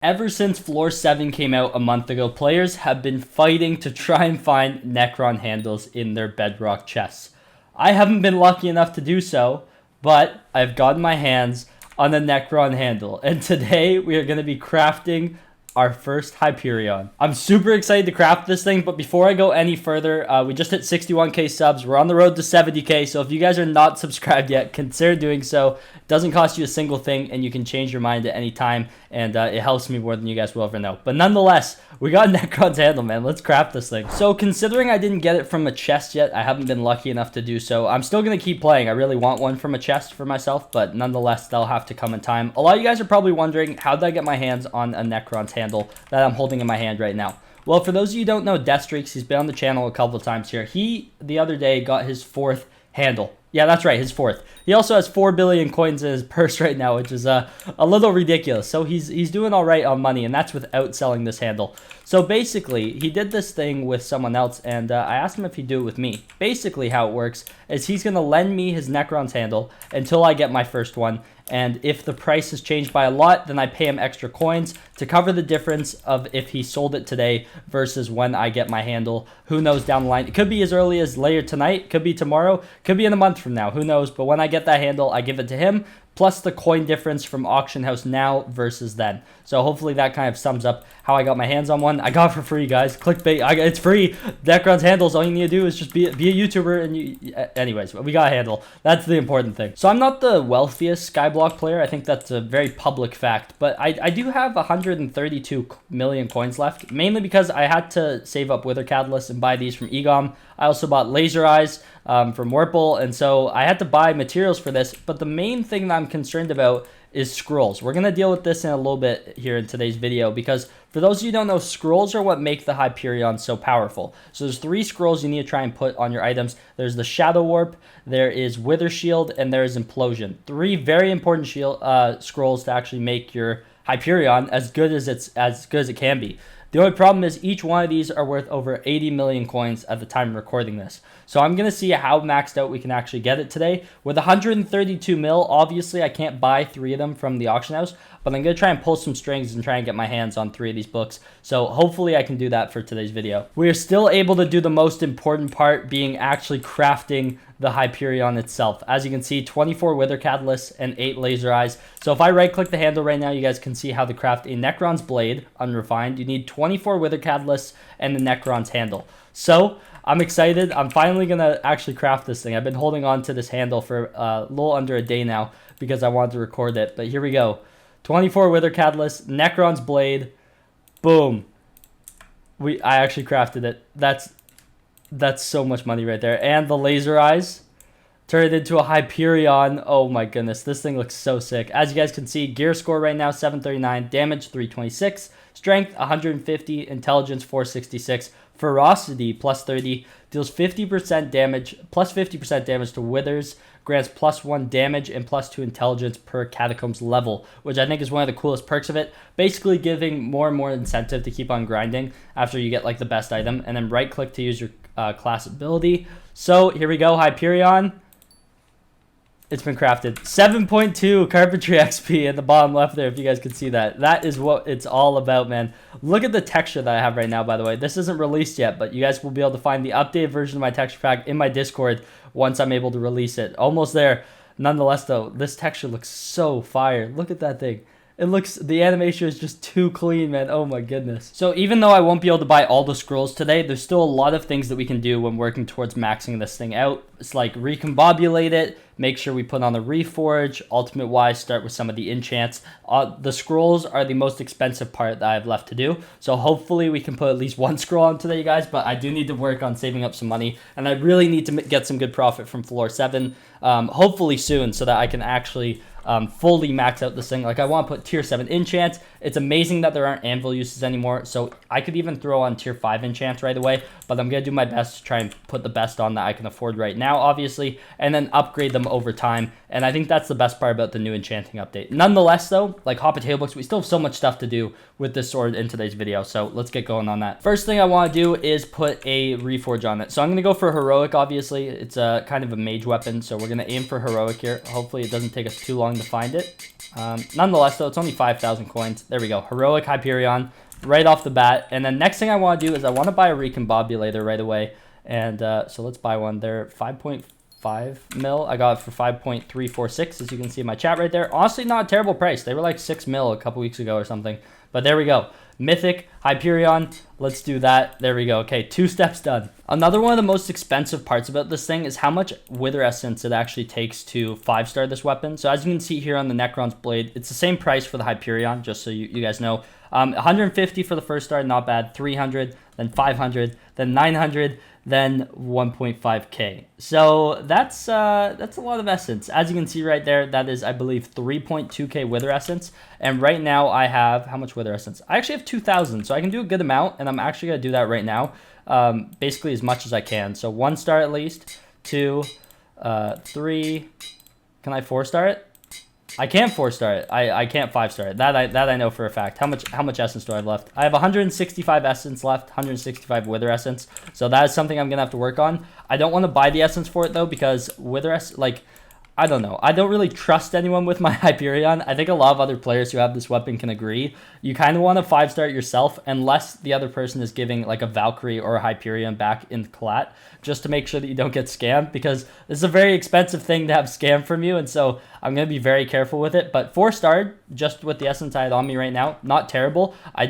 Ever since Floor 7 came out a month ago, players have been fighting to try and find Necron handles in their bedrock chests. I haven't been lucky enough to do so, but I've gotten my hands on a Necron handle, and today we are going to be crafting our first Hyperion. I'm super excited to craft this thing, but before I go any further, we just hit 61k subs. We're on the road to 70k, so if you guys are not subscribed yet, consider doing so. It doesn't cost you a single thing, and you can change your mind at any time, and it helps me more than you guys will ever know. But nonetheless, we got Necron's handle, man. Let's craft this thing. So considering I didn't get it from a chest yet, I haven't been lucky enough to do so. I'm still going to keep playing. I really want one from a chest for myself, but nonetheless, they'll have to come in time. A lot of you guys are probably wondering, how did I get my hands on a Necron's handle that I'm holding in my hand right now? Well, for those of you who don't know Deathstreaks, he's been on the channel a couple of times here. He, the other day, got his 4th handle. Yeah, that's right, his 4th. He also has 4 billion coins in his purse right now, which is a little ridiculous. So he's doing all right on money, and that's without selling this handle. So basically, he did this thing with someone else, and I asked him if he'd do it with me. Basically, how it works is he's going to lend me his Necron's handle until I get my first one. And if the price has changed by a lot, then I pay him extra coins to cover the difference of if he sold it today versus when I get my handle. Who knows down the line? It could be as early as later tonight, could be tomorrow, could be in a month from now. Who knows? But when I get that handle, I give it to him, plus the coin difference from auction house now versus then. So hopefully that kind of sums up how I got my hands on one. I got it for free, guys. Clickbait. It's free. Necron's handles. All you need to do is just be a YouTuber. And anyways, we got a handle. That's the important thing. So I'm not the wealthiest Skyblock player. I think that's a very public fact. But I do have 132 million coins left, mainly because I had to save up Wither Catalyst and buy these from Egom. I also bought Laser Eyes from Warple, and so I had to buy materials for this. But the main thing that I'm concerned about is scrolls. We're going to deal with this in a little bit here in today's video, because for those of you who don't know, scrolls are what make the Hyperion so powerful. So there's 3 scrolls you need to try and put on your items. There's the Shadow Warp, there is Wither Shield, and there is Implosion. 3 very important scrolls to actually make your Hyperion as good as it can be. The only problem is each one of these are worth over 80 million coins at the time of recording this. So I'm going to see how maxed out we can actually get it today. With 132 mil, obviously I can't buy 3 of them from the auction house, but I'm going to try and pull some strings and try and get my hands on 3 of these books. So hopefully I can do that for today's video. We are still able to do the most important part, being actually crafting the Hyperion itself. As you can see, 24 Wither Catalysts and 8 Laser Eyes. So if I right click the handle right now, you guys can see how to craft a Necron's Blade, unrefined. You need 24 Wither Catalysts and the Necron's handle. So I'm excited. I'm finally going to actually craft this thing. I've been holding on to this handle for a little under a day now because I wanted to record it. But here we go. 24 Wither Catalysts, Necron's Blade. Boom. I actually crafted it. That's so much money right there. And the Laser Eyes turned into a Hyperion. Oh my goodness, this thing looks so sick. As you guys can see, gear score right now 739, damage 326, strength 150, intelligence 466, ferocity plus 30, deals 50% damage, plus 50% damage to withers, grants +1 damage and +2 intelligence per catacombs level, which I think is one of the coolest perks of it. Basically giving more and more incentive to keep on grinding after you get like the best item, and then right click to use your class ability. So here we go, Hyperion. It's been crafted. 7.2 carpentry XP in the bottom left there, if you guys can see that. That is what it's all about, man. Look at the texture that I have right now, by the way. This isn't released yet, but you guys will be able to find the updated version of my texture pack in my Discord once I'm able to release it. Almost there. Nonetheless, though, this texture looks so fire. Look at that thing. The animation is just too clean, man. Oh my goodness. So even though I won't be able to buy all the scrolls today, there's still a lot of things that we can do when working towards maxing this thing out. It's like recombobulate it, make sure we put on the Reforge, ultimate wise, start with some of the enchants. The scrolls are the most expensive part that I have left to do. So hopefully we can put at least 1 scroll on today, guys, but I do need to work on saving up some money, and I really need to get some good profit from floor 7, hopefully soon, so that I can actually fully max out this thing. Like, I want to put tier 7 enchants. It's amazing that there aren't Anvil uses anymore, so I could even throw on tier 5 enchants right away, but I'm going to do my best to try and put the best on that I can afford right now, obviously, and then upgrade them over time. And I think that's the best part about the new enchanting update. Nonetheless, though, like hot potato books, we still have so much stuff to do with this sword in today's video, so let's get going on that. First thing I want to do is put a Reforge on it. So I'm going to go for heroic, obviously. It's a kind of a mage weapon, so we're going to aim for heroic here. Hopefully it doesn't take us too long to find it. Nonetheless, though, it's only 5,000 coins. There we go. Heroic Hyperion right off the bat. And then next thing I want to do is I want to buy a Recombobulator right away. And so let's buy one. They're 5.5 mil. I got it for 5.346, as you can see in my chat right there. Honestly, not a terrible price. They were like 6 mil a couple weeks ago or something. But there we go. Mythic Hyperion. Let's do that. There we go. Okay, 2 steps done. Another one of the most expensive parts about this thing is how much Wither Essence it actually takes to 5-star this weapon. So as you can see here on the Necron's Blade, it's the same price for the Hyperion, just so you guys know. 150 for the first star, not bad. 300, then 500, then 900, then 1.5k. So that's a lot of essence. As you can see right there, that is, I believe, 3.2k Wither Essence. And right now I have, how much Wither Essence? I actually have 2,000, so I can do a good amount, and I'm actually going to do that right now. Basically as much as I can. So 1 star at least, 2, 3. Can I 4-star it? I can't 4-star it. I can't 5-star it. That I know for a fact. How much essence do I have left? I have 165 essence left, 165 Wither Essence. So that is something I'm gonna have to work on. I don't want to buy the essence for it though, because Wither Essence, like, I don't know. I don't really trust anyone with my Hyperion. I think a lot of other players who have this weapon can agree. You kind of want to 5-star it yourself unless the other person is giving like a Valkyrie or a Hyperion back in collat, just to make sure that you don't get scammed, because this is a very expensive thing to have scammed from you, and so I'm going to be very careful with it. But 4-starred, just with the essence I had on me right now, not terrible. I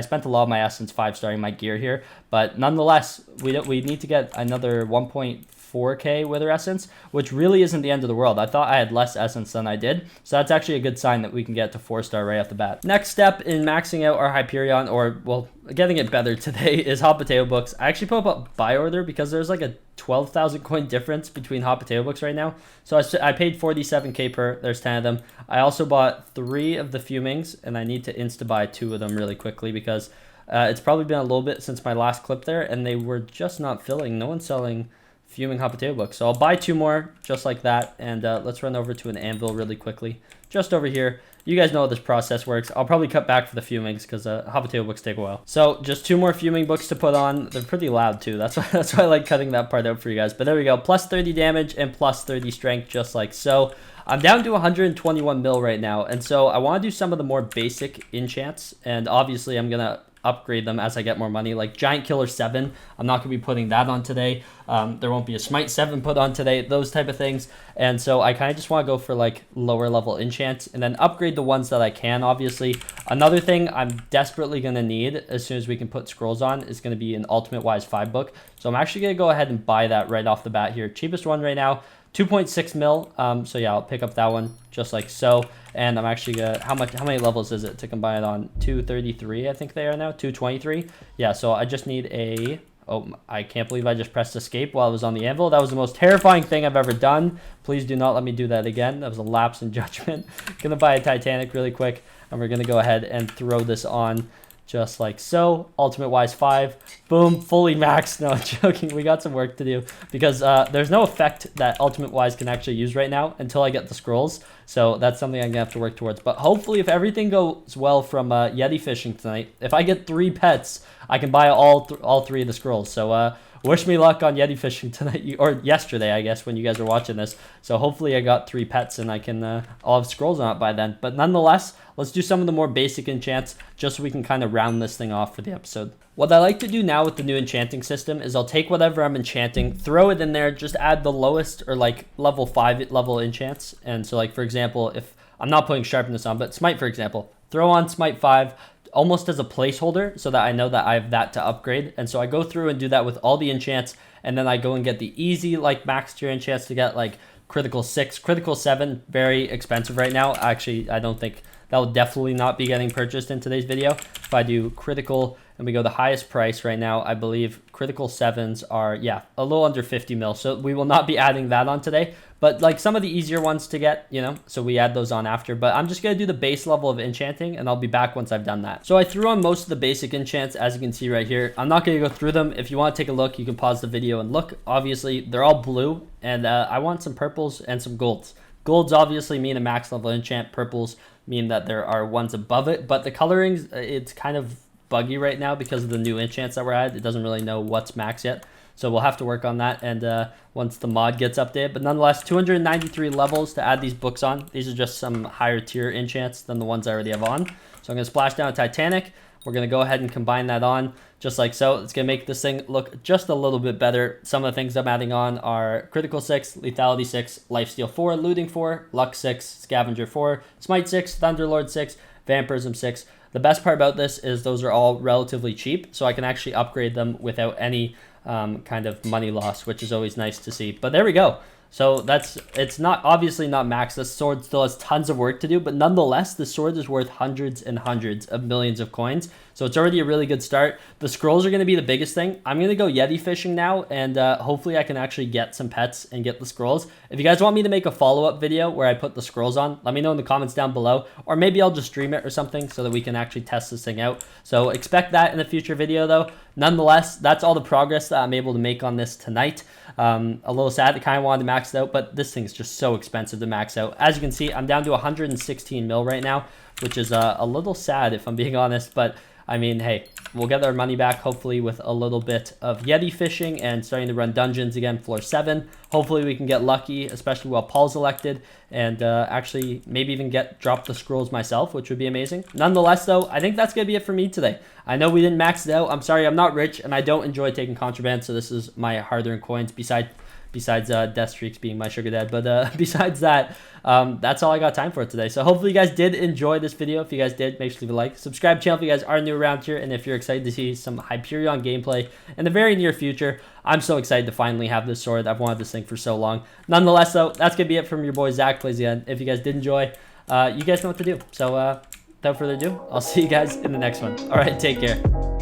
spent a lot of my essence 5-starring my gear here, but nonetheless, we need to get another 1.4k Wither Essence, which really isn't the end of the world. I thought I had less essence than I did, so that's actually a good sign that we can get to 4-star right off the bat. Next step in maxing out our Hyperion, or well, getting it better today, is Hot Potato Books. I actually put up a buy order because there's like a 12,000 coin difference between Hot Potato Books right now. So I paid 47k per. There's 10 of them. I also bought 3 of the Fumings, and I need to insta buy 2 of them really quickly because it's probably been a little bit since my last clip there, and they were just not filling. No one's selling Fuming Hot Potato Books. So I'll buy 2 more just like that, and let's run over to an Anvil really quickly. Just over here. You guys know how this process works. I'll probably cut back for the Fumings because Hot Potato Books take a while. So just 2 more Fuming books to put on. They're pretty loud too. That's why I like cutting that part out for you guys. But there we go. Plus 30 damage and plus 30 strength, just like so. I'm down to 121 mil right now, and so I want to do some of the more basic enchants, and obviously I'm going to upgrade them as I get more money. Like Giant Killer 7, I'm not going to be putting that on today. There won't be a Smite 7 put on today, those type of things. And so I kind of just want to go for like lower level enchants and then upgrade the ones that I can, obviously. Another thing I'm desperately going to need as soon as we can put scrolls on is going to be an Ultimate Wise 5 book. So I'm actually going to go ahead and buy that right off the bat here. Cheapest one right now, 2.6 mil. So yeah, I'll pick up that one just like so. And I'm actually gonna, how many levels is it to combine it on? 233, I think they are now, 223. Yeah, so I just need a, oh, I can't believe I just pressed escape while I was on the Anvil. That was the most terrifying thing I've ever done. Please do not let me do that again. That was a lapse in judgment. Gonna buy a Titanic really quick, and we're gonna go ahead and throw this on just like so. Ultimate Wise 5, boom, fully maxed. No, I'm joking, we got some work to do because there's no effect that Ultimate Wise can actually use right now until I get the scrolls. So that's something I'm gonna have to work towards. But hopefully, if everything goes well from Yeti fishing tonight, if I get 3 pets, I can buy all 3 of the scrolls. So wish me luck on Yeti fishing tonight, or yesterday, I guess, when you guys are watching this. So hopefully I got 3 pets and I can, I'll have scrolls on it by then. But nonetheless, let's do some of the more basic enchants just so we can kind of round this thing off for the episode. What I like to do now with the new enchanting system is I'll take whatever I'm enchanting, throw it in there, just add the lowest or like level 5 level enchants. And so like, for example, if I'm not putting sharpness on, but Smite, for example, throw on Smite 5, almost as a placeholder so that I know that I have that to upgrade. And so I go through and do that with all the enchants, and then I go and get the easy like max tier enchants to get like critical 6, critical 7, very expensive right now. Actually, I don't think that will definitely not be getting purchased in today's video. If I do critical and we go the highest price right now, I believe critical 7s are, yeah, a little under 50 mil. So we will not be adding that on today, but like some of the easier ones to get, you know, so we add those on after. But I'm just going to do the base level of enchanting, and I'll be back once I've done that. So I threw on most of the basic enchants, as you can see right here. I'm not going to go through them. If you want to take a look, you can pause the video and look. Obviously, they're all blue, and I want some purples and some golds. Golds obviously mean a max level enchant. Purples mean that there are ones above it, but the colorings, it's kind of buggy right now because of the new enchants that we're at. It doesn't really know what's max yet. So we'll have to work on that and once the mod gets updated. But nonetheless, 293 levels to add these books on. These are just some higher tier enchants than the ones I already have on. So I'm going to splash down a Titanic. We're going to go ahead and combine that on just like so. It's going to make this thing look just a little bit better. Some of the things I'm adding on are Critical 6, Lethality 6, Lifesteal 4, Looting 4, Luck 6, Scavenger 4, Smite 6, Thunderlord 6, Vampirism 6. The best part about this is those are all relatively cheap, so I can actually upgrade them without any kind of money loss, which is always nice to see. But there we go. So it's not obviously not max. This sword still has tons of work to do, but nonetheless, the sword is worth hundreds and hundreds of millions of coins. So it's already a really good start. The scrolls are going to be the biggest thing. I'm going to go Yeti fishing now, and hopefully I can actually get some pets and get the scrolls. If you guys want me to make a follow-up video where I put the scrolls on, let me know in the comments down below, or maybe I'll just stream it or something so that we can actually test this thing out. So expect that in a future video though. Nonetheless, that's all the progress that I'm able to make on this tonight. A little sad, I kind of wanted to max it out, but this thing's just so expensive to max out. As you can see, I'm down to 116 mil right now, which is a little sad if I'm being honest, but I mean, hey, we'll get our money back hopefully with a little bit of Yeti fishing and starting to run dungeons again, floor 7. Hopefully we can get lucky, especially while Paul's elected, and actually maybe even drop the scrolls myself, which would be amazing. Nonetheless, though, I think that's going to be it for me today. I know we didn't max it out. I'm sorry, I'm not rich, and I don't enjoy taking contraband, so this is my hard-earned coins besides Death Streaks being my sugar dad. But besides that, that's all I got time for today. So hopefully you guys did enjoy this video. If you guys did, make sure to leave a like. Subscribe to the channel if you guys are new around here. And if you're excited to see some Hyperion gameplay in the very near future, I'm so excited to finally have this sword. I've wanted this thing for so long. Nonetheless, though, that's going to be it from your boy Zach Plays Again. If you guys did enjoy, you guys know what to do. So without further ado, I'll see you guys in the next one. All right, take care.